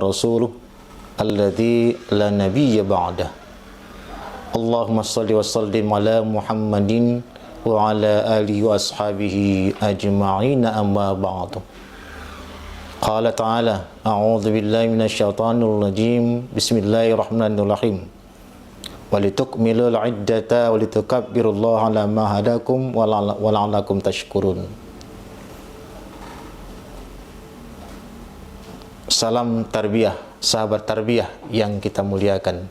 rasuluh alladzi la nabiyya ba'dah. Allahumma shalli wa sallim ala Muhammadin wa ala alihi wa ashabihi ajma'in, amma ba'du. Qala ta'ala, a'udzu billahi minasyaitonir rajim. Bismillahirrahmanirrahim. Walitukmilul iddata walitukabbirullaha ala ma hadakum wa la'allakum tashkurun. Salam tarbiyah, sahabat tarbiyah yang kita muliakan.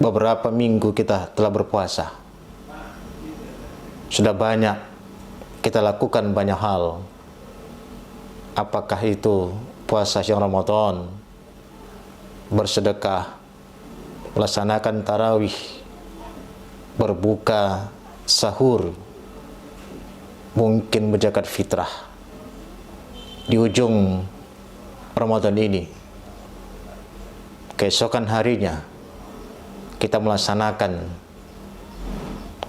Beberapa minggu kita telah berpuasa. Sudah banyak kita lakukan banyak hal. Apakah itu puasa siang Ramadan, bersedekah, melaksanakan tarawih, berbuka, sahur, mungkin berzakat fitrah. Di ujung Ramadan ini, keesokan harinya kita melaksanakan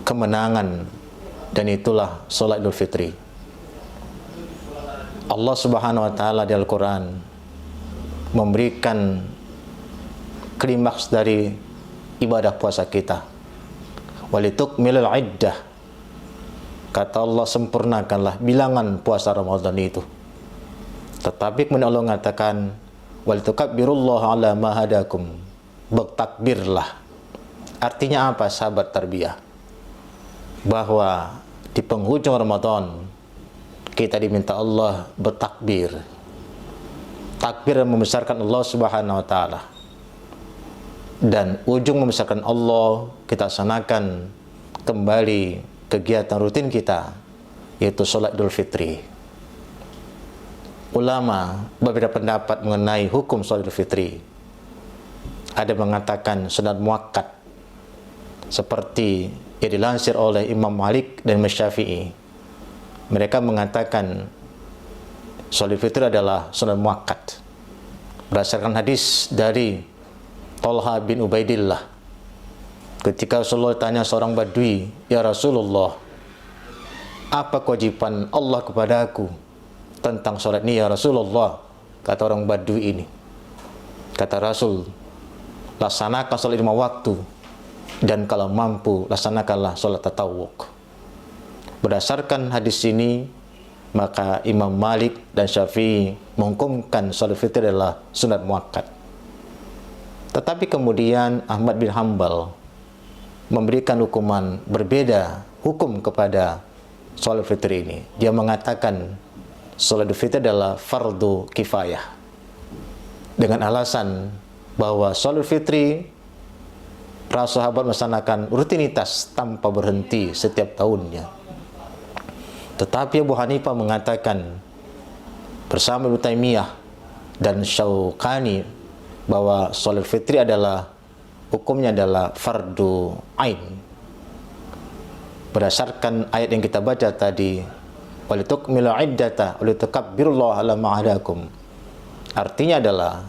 kemenangan, dan itulah sholat Idul Fitri. Allah Subhanahu wa Ta'ala di Al-Quran memberikan klimaks dari ibadah puasa kita. Walitukmilul iddah, kata Allah, sempurnakanlah bilangan puasa Ramadan itu. Tetapi kemudian Allah mengatakan walitukabbirullaha ala ma hadakum, bertakbirlah. Artinya apa, sahabat tarbiyah? Bahwa di penghujung Ramadan kita diminta Allah bertakbir. Takbir membesarkan Allah Subhanahu wa Ta'ala. Dan ujung membesarkan Allah, kita laksanakan kembali kegiatan rutin kita, yaitu sholat Idul Fitri. Ulama berbeda pendapat mengenai hukum sholat Idul Fitri. Ada mengatakan sunat muakkad, seperti yang dilansir oleh Imam Malik dan Imam Syafi'i. Mereka mengatakan sholat Idul Fitri adalah sunat muakkad berdasarkan hadis dari Talha bin Ubaidillah. Ketika Rasulullah tanya seorang Badui, "Ya Rasulullah, apa kewajiban Allah kepadaku tentang sholat ini ya Rasulullah?" Kata orang Badui ini, kata Rasul, "Laksanakan sholat 5 waktu, dan kalau mampu laksanakanlah sholat tatawuk." Berdasarkan hadis ini, maka Imam Malik dan Syafi'i menghukumkan sholat fitri adalah sunat muakkad. Tetapi kemudian Ahmad bin Hanbal memberikan hukuman berbeda hukum kepada sholat fitri ini. Dia mengatakan sholat fitri adalah fardu kifayah, dengan alasan bahwa sholat fitri para sahabat melaksanakan rutinitas tanpa berhenti setiap tahunnya. Tetapi Abu Hanifah mengatakan bersama Ibnu Taimiyah dan Syaukani bahwa sholat fitri adalah hukumnya adalah fardu ain. Berdasarkan ayat yang kita baca tadi, walitukmilu iddata walitukabbirullaha ala ma hadakum, artinya adalah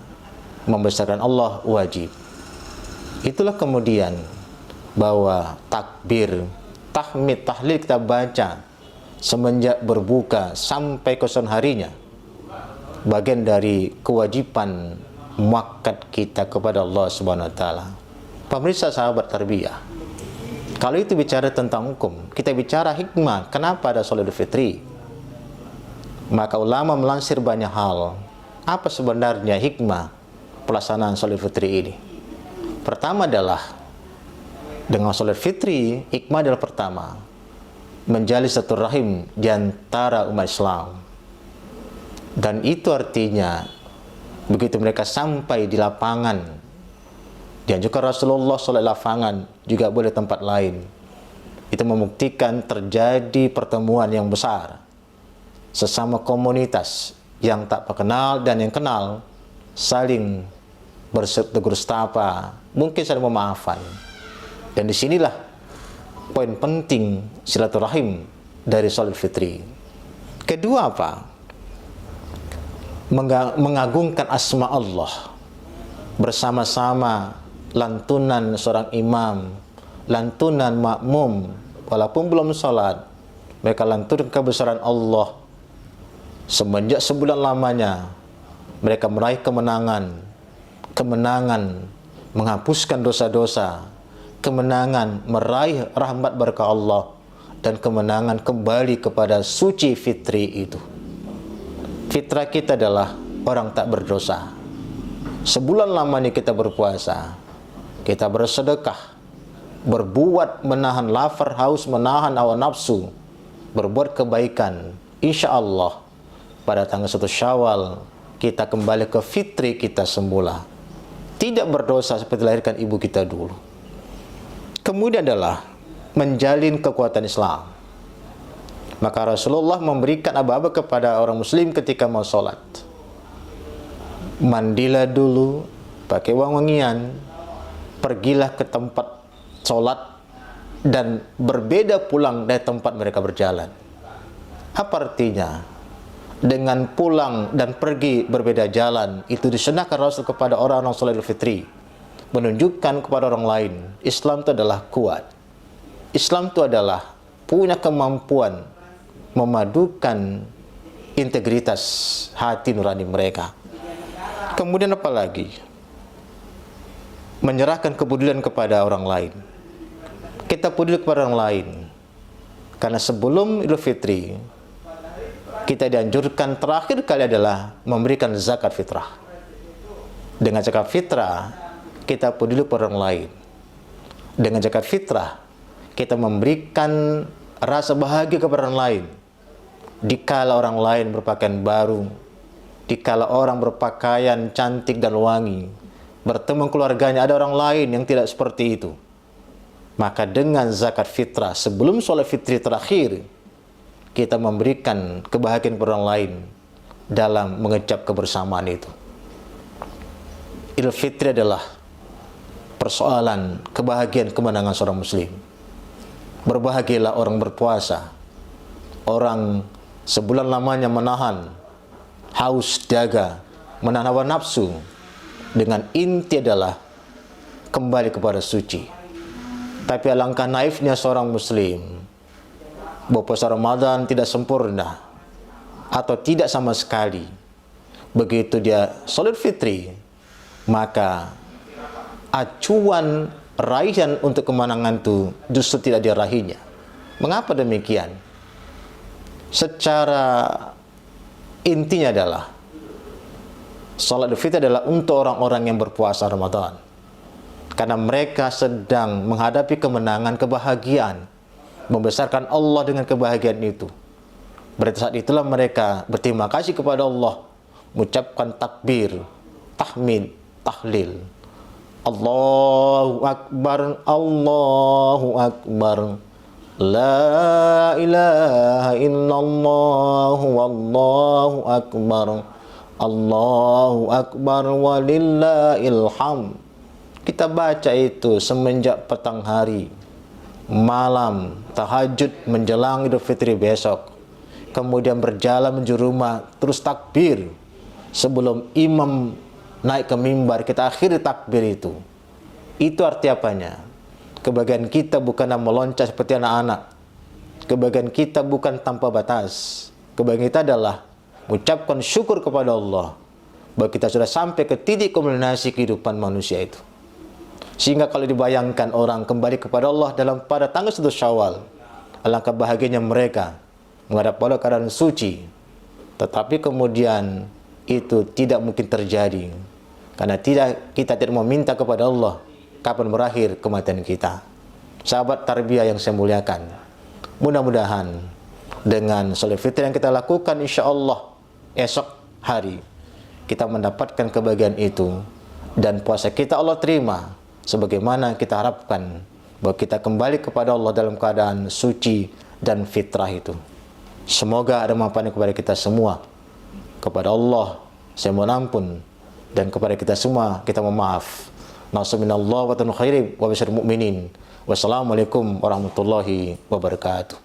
membesarkan Allah wajib. Itulah kemudian bahwa takbir, tahmid, tahlil kita baca semenjak berbuka sampai keesokan harinya, bagian dari kewajiban muakkad kita kepada Allah Subhanahu wa Ta'ala. Pemirsa sahabat tarbiyah, kalau itu bicara tentang hukum, kita bicara hikmah kenapa ada sholat Idul Fitri. Maka ulama melansir banyak hal. Apa sebenarnya hikmah pelaksanaan sholat Idul Fitri ini? Pertama adalah, dengan sholat fitri, hikmah adalah pertama, menjalin silaturahim di antara umat Islam. Dan itu artinya begitu mereka sampai di lapangan, dianjurkan Rasulullah sholat lapangan, juga boleh tempat lain. Itu membuktikan terjadi pertemuan yang besar sesama komunitas yang tak kenal dan yang kenal, saling bertegur sapa, mungkin saling memaafkan. Dan disinilah poin penting silaturahim dari sholat fitri. Kedua apa? Mengagungkan asma Allah. Bersama-sama lantunan seorang imam, lantunan makmum, walaupun belum sholat, mereka lantunkan kebesaran Allah semenjak sebulan lamanya, mereka meraih kemenangan, kemenangan menghapuskan dosa-dosa, kemenangan meraih rahmat berkah Allah, dan kemenangan kembali kepada suci fitri itu. Fitrah kita adalah orang tak berdosa. Sebulan lamanya kita berpuasa, kita bersedekah, berbuat menahan lapar, haus, menahan hawa nafsu, berbuat kebaikan. Insya Allah pada tanggal 1 Syawal kita kembali ke fitri kita semula, tidak berdosa seperti dilahirkan ibu kita dulu. Kemudian adalah menjalin kekuatan Islam. Maka Rasulullah memberikan aba-aba kepada orang muslim ketika mau sholat. Mandilah dulu, pakai wangian, pergilah ke tempat sholat, dan berbeda pulang dari tempat mereka berjalan. Apa artinya? Dengan pulang dan pergi berbeda jalan, itu disunahkan Rasul kepada orang-orang sholat Idul Fitri, menunjukkan kepada orang lain, Islam itu adalah kuat. Islam itu adalah punya kemampuan memadukan integritas hati nurani mereka. Kemudian apa lagi? Menyerahkan kepedulian kepada orang lain. Kita peduli kepada orang lain, karena sebelum Idul Fitri kita dianjurkan terakhir kali adalah memberikan zakat fitrah. Dengan zakat fitrah kita peduli kepada orang lain. Dengan zakat fitrah kita memberikan rasa bahagia kepada orang lain. Dikala orang lain berpakaian baru, dikala orang berpakaian cantik dan wangi, bertemu keluarganya, ada orang lain yang tidak seperti itu, maka dengan zakat fitrah sebelum sholat fitri terakhir, kita memberikan kebahagiaan kepada orang lain dalam mengecap kebersamaan itu. Idul Fitri adalah persoalan kebahagiaan kemenangan seorang muslim. Berbahagialah orang berpuasa, orang sebulan lamanya menahan haus dahaga, menahan hawa nafsu, dengan inti adalah kembali kepada suci. Tapi alangkah naifnya seorang muslim, bahwa puasa Ramadan tidak sempurna atau tidak sama sekali. Begitu dia sholat fitri, maka acuan raihan untuk kemenangan itu justru tidak diraihnya. Mengapa demikian? Secara intinya adalah sholat fitri adalah untuk orang-orang yang berpuasa Ramadan, karena mereka sedang menghadapi kemenangan, kebahagiaan, membesarkan Allah dengan kebahagiaan itu. Berarti saat itulah mereka berterima kasih kepada Allah, mengucapkan takbir, tahmid, tahlil. Allahu Akbar, Allahu Akbar, la ilaha illallah, wallahu akbar, Allahu Akbar, walillahil hamd. Kita baca itu semenjak petang hari, malam, tahajud menjelang Idul Fitri besok, kemudian berjalan menuju rumah, terus takbir sebelum imam naik ke mimbar, kita akhiri takbir itu. Itu arti apanya? Kebahagiaan kita bukanlah meloncat seperti anak-anak. Kebahagiaan kita bukan tanpa batas. Kebahagiaan kita adalah mengucapkan syukur kepada Allah bahwa kita sudah sampai ke titik kulminasi kehidupan manusia itu. Sehingga kalau dibayangkan orang kembali kepada Allah pada tanggal 1 Syawal, alangkah bahagianya mereka menghadap Allah keadaan suci. Tetapi kemudian itu tidak mungkin terjadi, karena kita tidak meminta kepada Allah kapan berakhir kematian kita. Sahabat tarbiyah yang saya muliakan, mudah-mudahan dengan sholat fitri yang kita lakukan, insya Allah esok hari kita mendapatkan kebahagiaan itu, dan puasa kita Allah terima sebagaimana kita harapkan, bahwa kita kembali kepada Allah dalam keadaan suci dan fitrah itu. Semoga ada manfaatnya kepada kita semua. Kepada Allah saya mohon ampun, dan kepada kita semua kita memaaf. Nasuminallah wa tanukhairib wa bisyaril mu'minin. Wassalamualaikum warahmatullahi wabarakatuh.